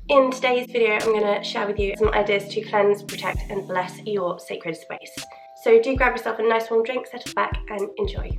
In today's video, I'm going to share with you some ideas to cleanse, protect and bless your sacred space. So do grab yourself a nice warm drink, settle back and enjoy.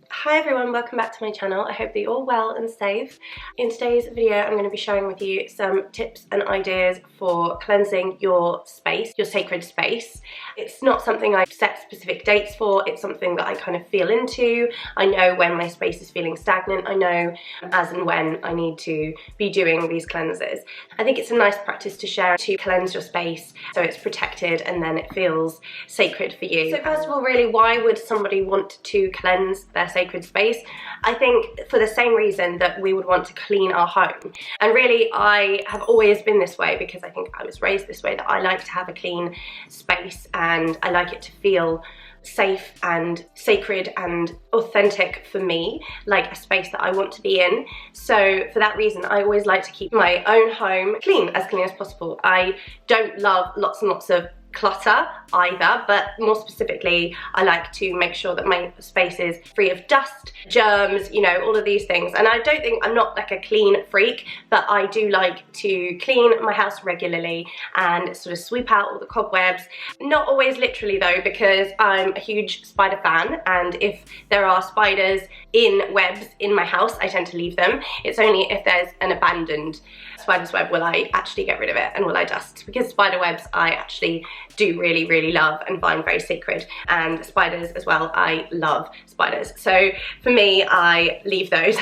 Hi everyone, welcome back to my channel. I hope that you're all well and safe. In today's video, I'm going to be sharing with you some tips and ideas for cleansing your space, your sacred space. It's not something I set specific dates for, it's something that I kind of feel into. I know when my space is feeling stagnant, I know as and when I need to be doing these cleanses. I think it's a nice practice to share to cleanse your space so it's protected and then it feels sacred for you. So first of all, really, why would somebody want to cleanse their sacred space? I think for the same reason that we would want to clean our home. And really, I have always been this way because I think I was raised this way, that I like to have a clean space and I like it to feel safe and sacred and authentic for me, like a space that I want to be in. So for that reason, I always like to keep my own home clean as possible. I don't love lots and lots of clutter either, but more specifically, I like to make sure that my space is free of dust, germs, you know, all of these things. And I don't think, I'm not like a clean freak, but I do like to clean my house regularly and sort of sweep out all the cobwebs. Not always literally though, because I'm a huge spider fan, and if there are spiders in webs in my house, I tend to leave them. It's only if there's an abandoned spider's web will I actually get rid of it and will I dust, because spider webs I actually do really love and find very sacred, and spiders as well, I love spiders. So for me, I leave those.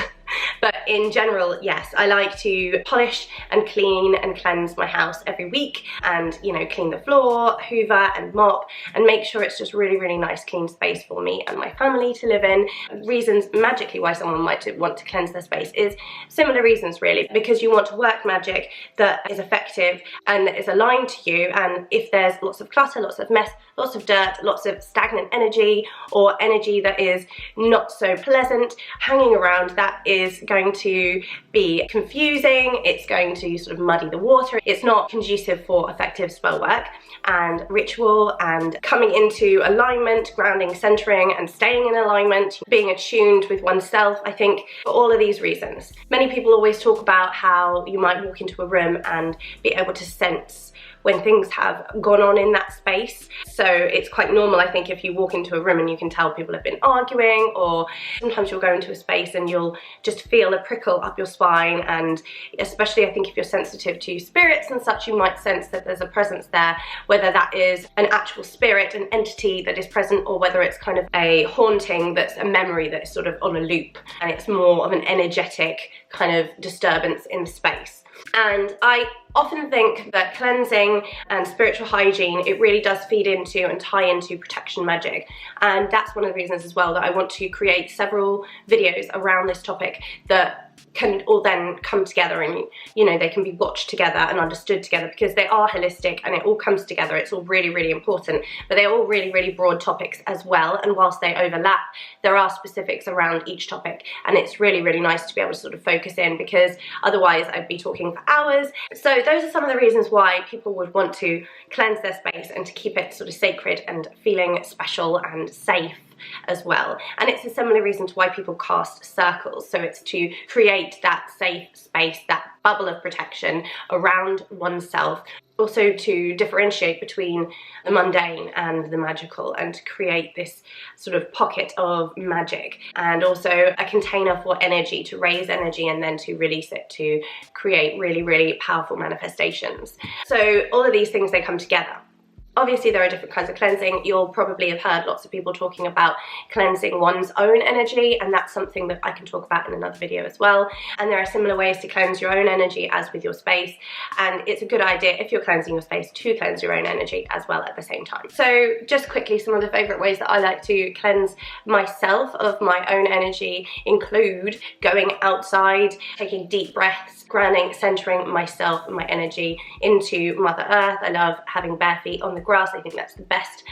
But in general, yes, I like to polish and clean and cleanse my house every week, and, you know, clean the floor, hoover and mop, and make sure it's just really nice clean space for me and my family to live in. Reasons magically why someone might want to cleanse their space is similar reasons really, because you want to work magic that is effective and that is aligned to you. And if there's lots of clutter, lots of mess, lots of dirt, lots of stagnant energy, or energy that is not so pleasant hanging around, that is going to be confusing, it's going to sort of muddy the water, it's not conducive for effective spell work and ritual and coming into alignment, grounding, centering and staying in alignment, being attuned with oneself. I think for all of these reasons. Many people always talk about how you might walk into a room and be able to sense when things have gone on in that space. So it's quite normal, I think, if you walk into a room and you can tell people have been arguing, or sometimes you'll go into a space and you'll just feel a prickle up your spine. And especially I think if you're sensitive to spirits and such, you might sense that there's a presence there, whether that is an actual spirit, an entity that is present, or whether it's kind of a haunting that's a memory that is sort of on a loop and it's more of an energetic kind of disturbance in the space. And I often think that cleansing and spiritual hygiene, it really does feed into and tie into protection magic. And that's one of the reasons as well that I want to create several videos around this topic that can all then come together, and you know, they can be watched together and understood together, because they are holistic and it all comes together. It's all really important, but they're all really broad topics as well. And whilst they overlap, there are specifics around each topic, and it's really nice to be able to sort of focus in, because otherwise I'd be talking for hours. So those are some of the reasons why people would want to cleanse their space and to keep it sort of sacred and feeling special and safe as well. And it's a similar reason to why people cast circles. So it's to create that safe space, that bubble of protection around oneself. Also to differentiate between the mundane and the magical, and to create this sort of pocket of magic, and also a container for energy, to raise energy and then to release it to create really powerful manifestations. So all of these things, they come together. Obviously there are different kinds of cleansing. You'll probably have heard lots of people talking about cleansing one's own energy, and that's something that I can talk about in another video as well. And there are similar ways to cleanse your own energy as with your space, and it's a good idea if you're cleansing your space to cleanse your own energy as well at the same time. So just quickly, some of the favourite ways that I like to cleanse myself of my own energy include going outside, taking deep breaths, grounding, centering myself and my energy into Mother Earth. I love having bare feet on the grass. I think that's the best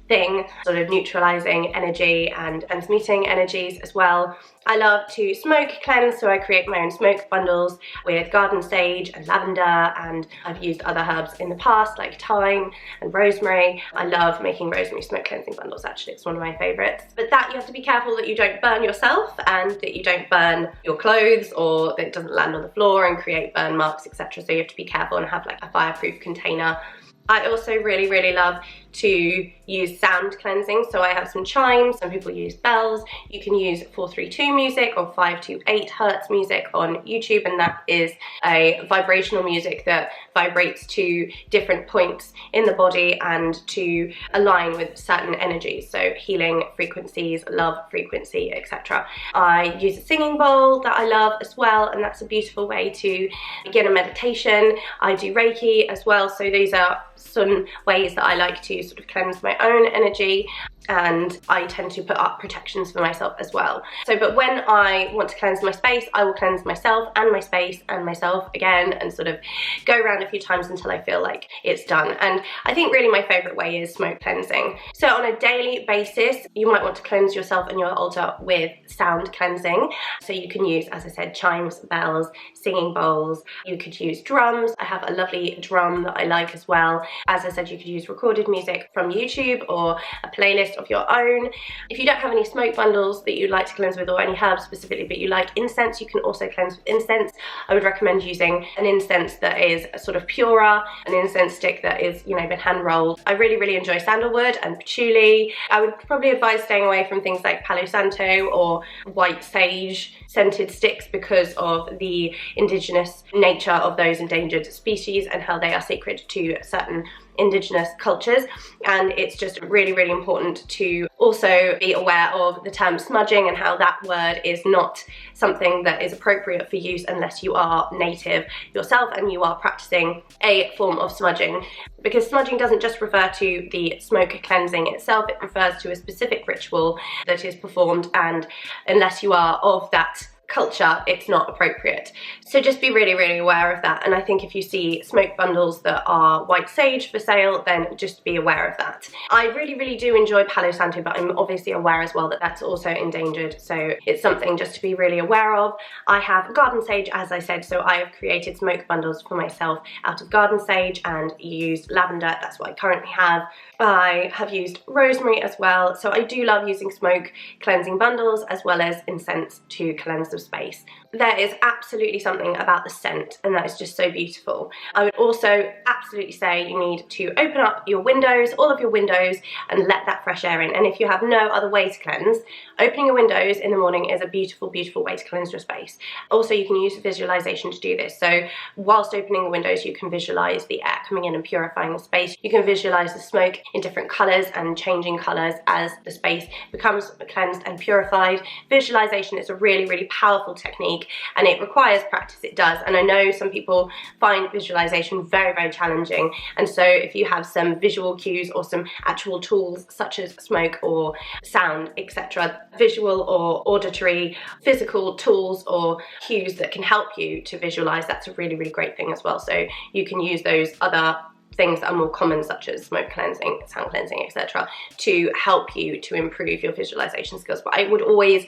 thing, sort of neutralizing energy and transmuting energies as well. I love to smoke cleanse, so I create my own smoke bundles with garden sage and lavender, and I've used other herbs in the past like thyme and rosemary. I love making rosemary smoke cleansing bundles, actually, it's one of my favorites. But that you have to be careful that you don't burn yourself and that you don't burn your clothes, or that it doesn't land on the floor and create burn marks, etc. So you have to be careful and have like a fireproof container. I also really love to use sound cleansing, so I have some chimes, some people use bells. You can use 432 music or 528 hertz music on YouTube, and that is a vibrational music that vibrates to different points in the body and to align with certain energies, so healing frequencies, love frequency, etc. I use a singing bowl that I love as well, and that's a beautiful way to begin a meditation. I do reiki as well, so these are some ways that I like to sort of cleanse my own energy, and I tend to put up protections for myself as well. So, but when I want to cleanse my space, I will cleanse myself and my space and myself again, and sort of go around a few times until I feel like it's done. And I think really my favorite way is smoke cleansing. So on a daily basis, you might want to cleanse yourself and your altar with sound cleansing. So you can use, as I said, chimes, bells, singing bowls. You could use drums. I have a lovely drum that I like as well. As I said, you could use recorded music from YouTube or a playlist of your own. If you don't have any smoke bundles that you'd like to cleanse with, or any herbs specifically, but you like incense, you can also cleanse with incense. I would recommend using an incense that is sort of purer, an incense stick that is, you know, been hand rolled. I really enjoy sandalwood and patchouli. I would probably advise staying away from things like Palo Santo or white sage scented sticks because of the indigenous nature of those endangered species and how they are sacred to certain indigenous cultures. And it's just really important to also be aware of the term smudging and how that word is not something that is appropriate for use unless you are native yourself and you are practicing a form of smudging, because smudging doesn't just refer to the smoke cleansing itself, it refers to a specific ritual that is performed, and unless you are of that culture, it's not appropriate. So just be really aware of that. And I think if you see smoke bundles that are white sage for sale, then just be aware of that. I really do enjoy Palo Santo, but I'm obviously aware as well that that's also endangered, so it's something just to be really aware of. I have garden sage, as I said, so I have created smoke bundles for myself out of garden sage and used lavender. That's what I currently have. I have used rosemary as well, so I do love using smoke cleansing bundles as well as incense to cleanse the space. There is absolutely something about the scent, and that is just so beautiful. I would also absolutely say you need to open up your windows, all of your windows, and let that fresh air in. And if you have no other way to cleanse, opening your windows in the morning is a beautiful way to cleanse your space. Also, you can use visualization to do this. So whilst opening the windows, you can visualize the air coming in and purifying the space. You can visualize the smoke in different colors and changing colors as the space becomes cleansed and purified. Visualization is a really powerful technique, and it requires practice, it does. And I know some people find visualization very challenging, and so if you have some visual cues or some actual tools such as smoke or sound, etc., visual or auditory physical tools or cues that can help you to visualize, that's a really great thing as well. So you can use those other things that are more common, such as smoke cleansing, sound cleansing, etc., to help you to improve your visualization skills. But I would always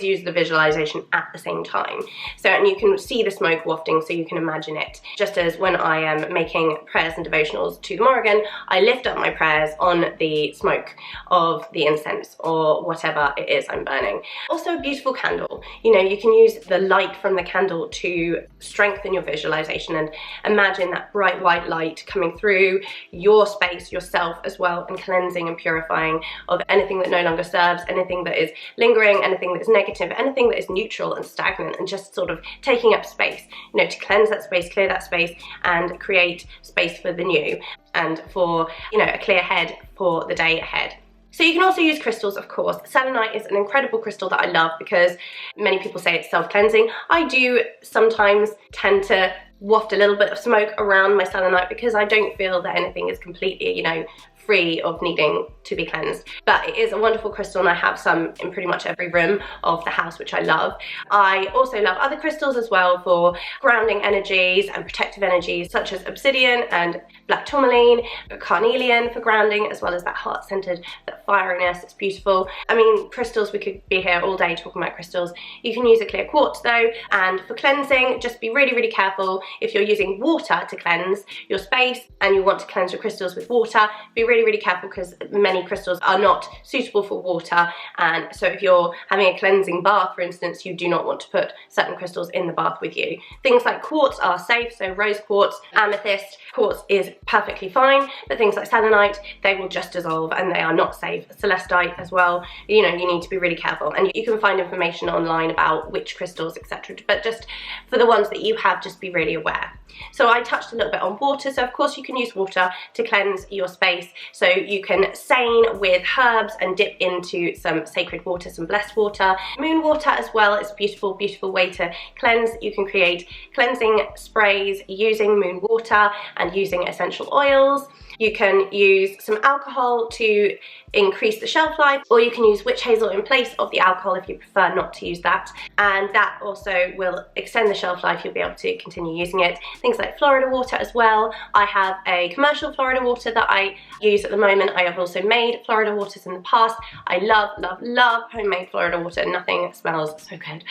use the visualization at the same time. So, and you can see the smoke wafting, so you can imagine it. Just as when I am making prayers and devotionals to the Morrigan, I lift up my prayers on the smoke of the incense or whatever it is I'm burning. Also a beautiful candle. You know, you can use the light from the candle to strengthen your visualization and imagine that bright white light coming through your space, yourself as well, and cleansing and purifying of anything that no longer serves, anything that is lingering, anything that's negative, anything that is neutral and stagnant, and just sort of taking up space, you know, to cleanse that space, clear that space, and create space for the new, and for, you know, a clear head for the day ahead. So you can also use crystals, of course. Selenite is an incredible crystal that I love because many people say it's self-cleansing. I do sometimes tend to waft a little bit of smoke around my selenite because I don't feel that anything is completely, you know, free of needing to be cleansed. But it is a wonderful crystal, and I have some in pretty much every room of the house, which I love. I also love other crystals as well for grounding energies and protective energies, such as obsidian and black tourmaline, carnelian for grounding, as well as that heart-centered, that fieriness. It's beautiful. I mean, crystals, we could be here all day talking about crystals. You can use a clear quartz though, and for cleansing, just be really, really careful if you're using water to cleanse your space and you want to cleanse your crystals with water. Be really, really careful, because many crystals are not suitable for water, and so if you're having a cleansing bath, for instance, you do not want to put certain crystals in the bath with you. Things like quartz are safe, so rose quartz, amethyst quartz is perfectly fine, but things like selenite, they will just dissolve and they are not safe. Celestite as well, you know, you need to be really careful, and you can find information online about which crystals, etc., but just for the ones that you have, just be really aware. So I touched a little bit on water, so of course you can use water to cleanse your space. So you can sain with herbs and dip into some sacred water, some blessed water. Moon water as well is a beautiful, beautiful way to cleanse. You can create cleansing sprays using moon water and using essential oils. You can use some alcohol to increase the shelf life, or you can use witch hazel in place of the alcohol if you prefer not to use that, and that also will extend the shelf life. You'll be able to continue using it. Things like Florida water as well. I have a commercial Florida water that I use at the moment. I have also made Florida waters in the past. I love, love, love homemade Florida water. Nothing smells so good,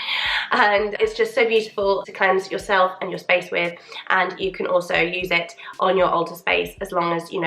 and it's just so beautiful to cleanse yourself and your space with. And you can also use it on your altar space, as long as you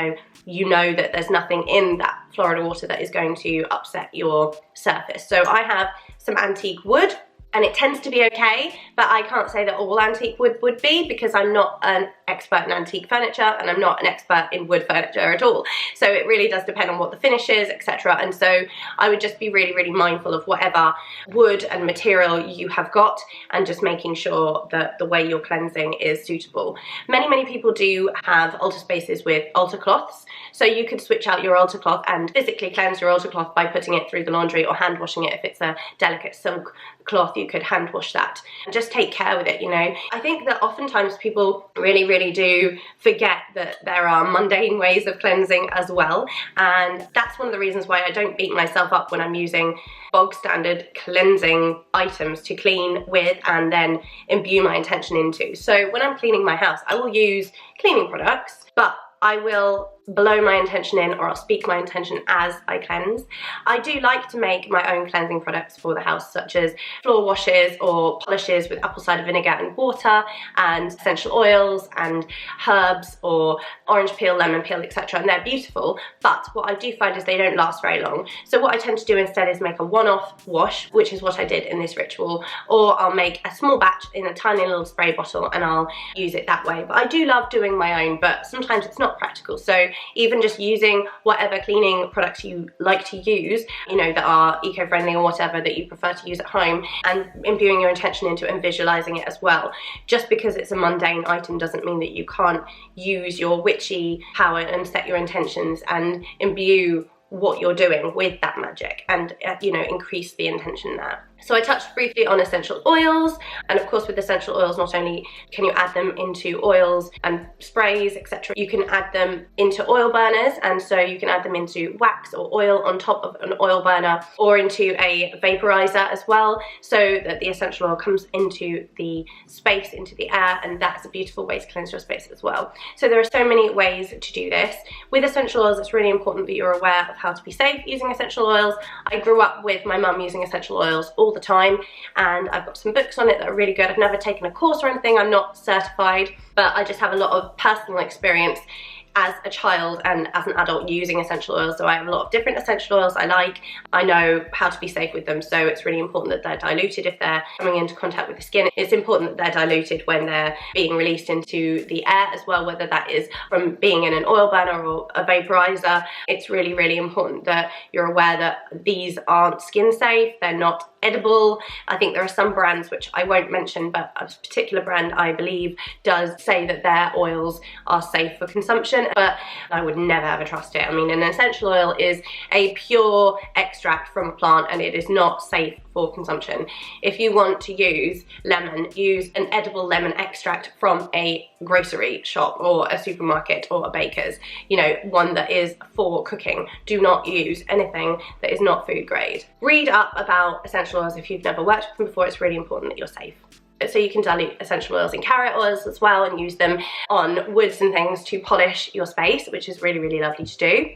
know that there's nothing in that Florida water that is going to upset your surface. So I have some antique wood, and it tends to be okay, but I can't say that all antique wood would be, because I'm not an expert in antique furniture and I'm not an expert in wood furniture at all. So it really does depend on what the finish is, etc. And so I would just be really, really mindful of whatever wood and material you have got, and just making sure that the way you're cleansing is suitable. Many, many people do have altar spaces with altar cloths, so you could switch out your altar cloth and physically cleanse your altar cloth by putting it through the laundry or hand washing it. If it's a delicate silk cloth, you could hand wash that, and just take care with it, you know. I think that oftentimes people really, really do forget that there are mundane ways of cleansing as well, and that's one of the reasons why I don't beat myself up when I'm using bog standard cleansing items to clean with and then imbue my intention into. So when I'm cleaning my house, I will use cleaning products, but I will blow my intention in, or I'll speak my intention as I cleanse. I do like to make my own cleansing products for the house, such as floor washes or polishes with apple cider vinegar and water, and essential oils and herbs or orange peel, lemon peel, etc. And they're beautiful, but what I do find is they don't last very long. So what I tend to do instead is make a one-off wash, which is what I did in this ritual, or I'll make a small batch in a tiny little spray bottle and I'll use it that way. But I do love doing my own, but sometimes it's not practical. So even just using whatever cleaning products you like to use, you know, that are eco-friendly or whatever that you prefer to use at home, and imbuing your intention into it and visualizing it as well. Just because it's a mundane item doesn't mean that you can't use your witchy power and set your intentions and imbue what you're doing with that magic, and you know, increase the intention there. So I touched briefly on essential oils, and of course with essential oils, not only can you add them into oils and sprays, etc., you can add them into oil burners, and so you can add them into wax or oil on top of an oil burner, or into a vaporizer as well, so that the essential oil comes into the space, into the air, and that's a beautiful way to cleanse your space as well. So there are so many ways to do this. With essential oils, it's really important that you're aware of how to be safe using essential oils. I grew up with my mum using essential oils all the time, and I've got some books on it that are really good. I've never taken a course or anything, I'm not certified, but I just have a lot of personal experience as a child and as an adult using essential oils. So I have a lot of different essential oils I like. I know how to be safe with them, so it's really important that they're diluted if they're coming into contact with the skin. It's important that they're diluted when they're being released into the air as well, whether that is from being in an oil burner or a vaporizer. It's really, really important that you're aware that these aren't skin safe, they're not edible. I think there are some brands, which I won't mention, but a particular brand I believe does say that their oils are safe for consumption, but I would never ever trust it. I mean, an essential oil is a pure extract from a plant, and it is not safe for consumption. If you want to use lemon, use an edible lemon extract from a grocery shop or a supermarket or a baker's, you know, one that is for cooking. Do not use anything that is not food grade. Read up about essential oils if you've never worked with them before. It's really important that you're safe. So you can dilute essential oils in carrot oils as well and use them on woods and things to polish your space, which is really, really lovely to do.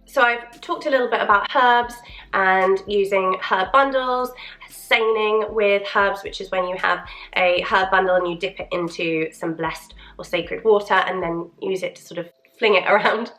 So I've talked a little bit about herbs and using herb bundles, saining with herbs, which is when you have a herb bundle and you dip it into some blessed or sacred water and then use it to sort of fling it around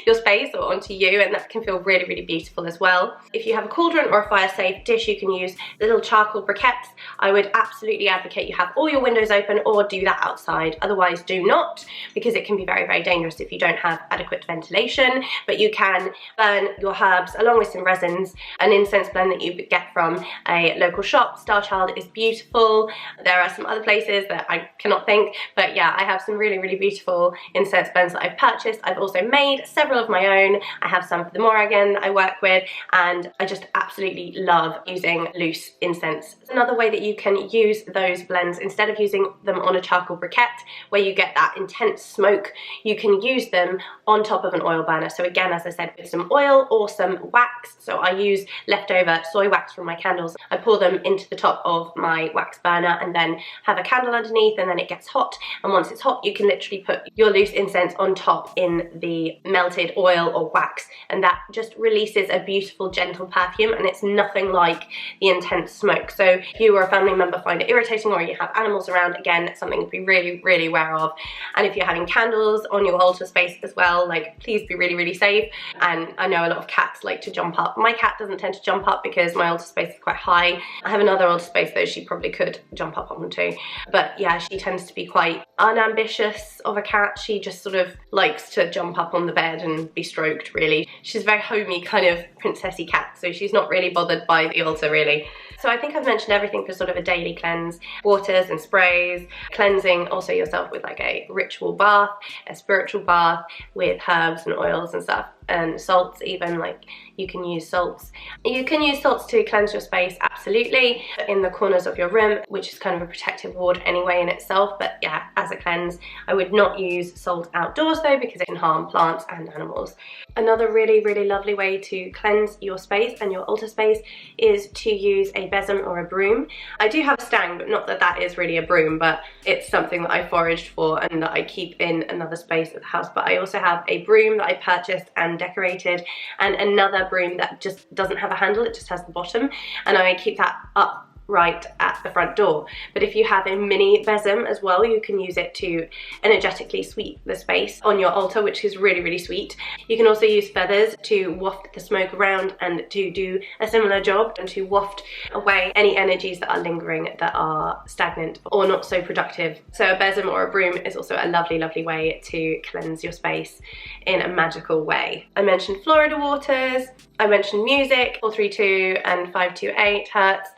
your space or onto you, and that can feel really, really beautiful as well. If you have a cauldron or a fire safe dish, you can use little charcoal briquettes. I would absolutely advocate you have all your windows open or do that outside. Otherwise do not, because it can be very, very dangerous if you don't have adequate ventilation. But you can burn your herbs along with some resins. An incense blend that you get from a local shop, Starchild, is beautiful. There are some other places that I cannot think, but yeah, I have some really, really beautiful incense blends that I've purchased. I've also made several of my own. I have some for the Morrigan that I work with, and I just absolutely love using loose incense. It's another way that you can use those blends. Instead of using them on a charcoal briquette where you get that intense smoke, you can use them on top of an oil burner. So again, as I said, with some oil or some wax. So I use leftover soy wax from my candles. I pour them into the top of my wax burner and then have a candle underneath, and then it gets hot. And once it's hot, you can literally put your loose incense on top in the melted oil or wax, and that just releases a beautiful gentle perfume, and it's nothing like the intense smoke. So if you or a family member find it irritating, or you have animals around, again, it's something to be really, really aware of. And if you're having candles on your altar space as well, like, please be really, really safe. And I know a lot of cats like to jump up. My cat doesn't tend to jump up because my altar space is quite high. I have another altar space though she probably could jump up onto, but yeah, she tends to be quite unambitious of a cat. She just sort of likes to jump up on the bed and be stroked, really. She's a very homey kind of princessy cat, so she's not really bothered by the altar, really. So I think I've mentioned everything for sort of a daily cleanse. Waters and sprays, cleansing also yourself with like a ritual bath, a spiritual bath with herbs and oils and stuff, and salts even, like you can use salts. You can use salts to cleanse your space, absolutely, in the corners of your room, which is kind of a protective ward anyway in itself, but yeah, as a cleanse. I would not use salt outdoors though, because it can harm plants and animals. Another really, really lovely way to cleanse your space and your altar space is to use a besom or a broom. I do have a stang, but not that that is really a broom, but it's something that I foraged for and that I keep in another space at the house. But I also have a broom that I purchased and decorated, and another broom that just doesn't have a handle, it just has the bottom, and I keep that up right at the front door. But if you have a mini besom as well, you can use it to energetically sweep the space on your altar, which is really, really sweet. You can also use feathers to waft the smoke around and to do a similar job and to waft away any energies that are lingering, that are stagnant or not so productive. So a besom or a broom is also a lovely, lovely way to cleanse your space in a magical way. I mentioned Florida waters, I mentioned music, 432 and 528 hertz,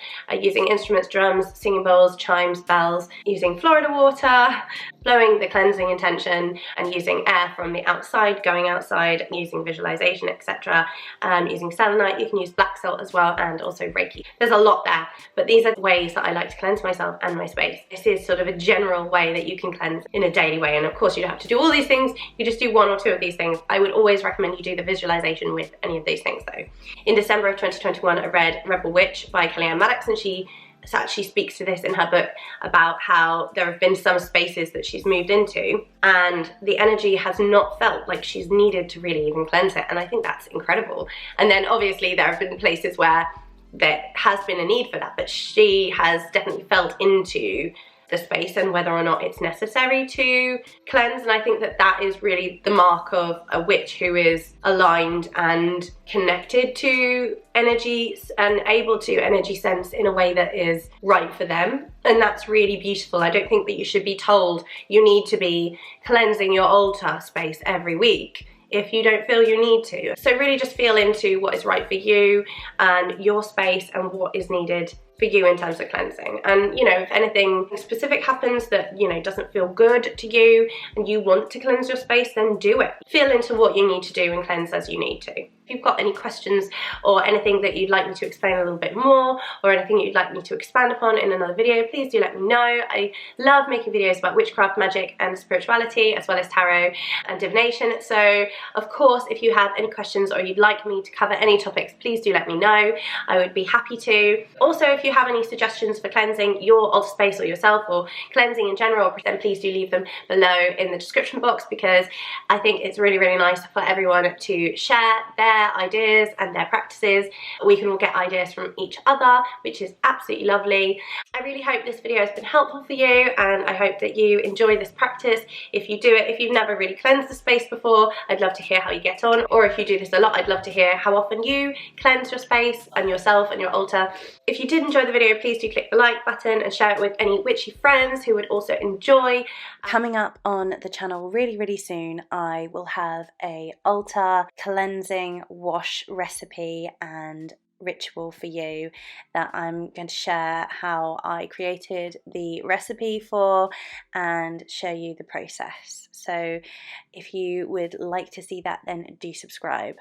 using instruments, drums, singing bowls, chimes, bells, using Florida water, blowing the cleansing intention, and using air from the outside, going outside, using visualization, etc. Using selenite, you can use black salt as well, and also reiki. There's a lot there, but these are ways that I like to cleanse myself and my space. This is sort of a general way that you can cleanse in a daily way, and of course you don't have to do all these things, you just do one or two of these things. I would always recommend you do the visualization with any of these things though. In December of 2021, I read Rebel Witch by Kellyanne Maddox, and she actually speaks to this in her book about how there have been some spaces that she's moved into and the energy has not felt like she's needed to really even cleanse it, and I think that's incredible. And then obviously there have been places where there has been a need for that, but she has definitely felt into the space and whether or not it's necessary to cleanse. And I think that that is really the mark of a witch who is aligned and connected to energies and able to energy sense in a way that is right for them, and that's really beautiful. I don't think that you should be told you need to be cleansing your altar space every week if you don't feel you need to. So really just feel into what is right for you and your space and what is needed for you in terms of cleansing. And, you know, if anything specific happens that, you know, doesn't feel good to you and you want to cleanse your space, then do it. Feel into what you need to do and cleanse as you need to. If you've got any questions or anything that you'd like me to explain a little bit more, or anything you'd like me to expand upon in another video, please do let me know. I love making videos about witchcraft, magic and spirituality, as well as tarot and divination. So of course, if you have any questions or you'd like me to cover any topics, please do let me know. I would be happy to. Also, if you have any suggestions for cleansing your altar space or yourself, or cleansing in general, then please do leave them below in the description box, because I think it's really, really nice for everyone to share their ideas and their practices. We can all get ideas from each other, which is absolutely lovely. I really hope this video has been helpful for you, and I hope that you enjoy this practice. If you do it, if you've never really cleansed the space before, I'd love to hear how you get on. Or if you do this a lot, I'd love to hear how often you cleanse your space and yourself and your altar. If you did enjoy the video, please do click the like button and share it with any witchy friends who would also enjoy. Coming up on the channel really, really soon, I will have a altar cleansing wash recipe and ritual for you that I'm going to share how I created the recipe for and show you the process. So if you would like to see that, then do subscribe.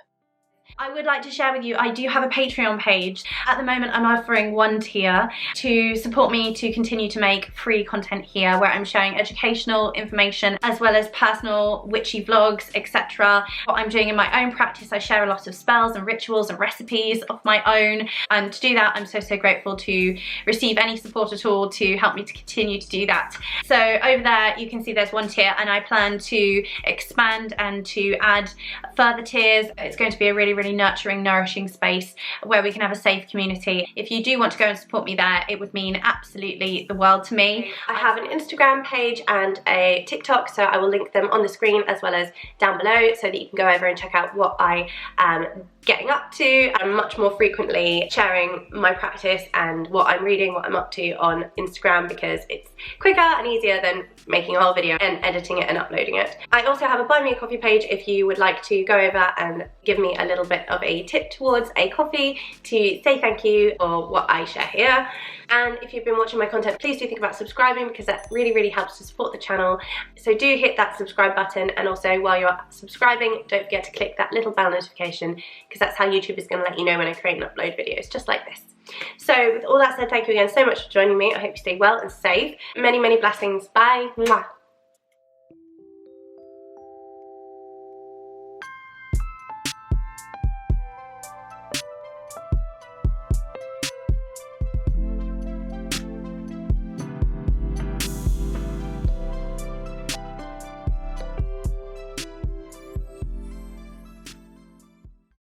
I would like to share with you, I do have a Patreon page. At the moment, I'm offering one tier to support me to continue to make free content here, where I'm sharing educational information as well as personal witchy vlogs, etc. What I'm doing in my own practice, I share a lot of spells and rituals and recipes of my own, and to do that, I'm so, so grateful to receive any support at all to help me to continue to do that. So over there, you can see there's one tier, and I plan to expand and to add further tiers. It's going to be a really, really nurturing, nourishing space where we can have a safe community. If you do want to go and support me there, it would mean absolutely the world to me. I have an Instagram page and a TikTok, so I will link them on the screen as well as down below, so that you can go over and check out what I am getting up to. I'm much more frequently sharing my practice and what I'm reading, what I'm up to on Instagram, because it's quicker and easier than making a whole video and editing it and uploading it. I also have a buy me a coffee page if you would like to go over and give me a little bit of a tip towards a coffee to say thank you for what I share here. And if you've been watching my content, please do think about subscribing, because that really, really helps to support the channel. So do hit that subscribe button, and also while you're subscribing, don't forget to click that little bell notification, because that's how YouTube is going to let you know when I create and upload videos just like this. So with all that said, thank you again so much for joining me. I hope you stay well and safe. Many, many blessings. Bye. Mwah.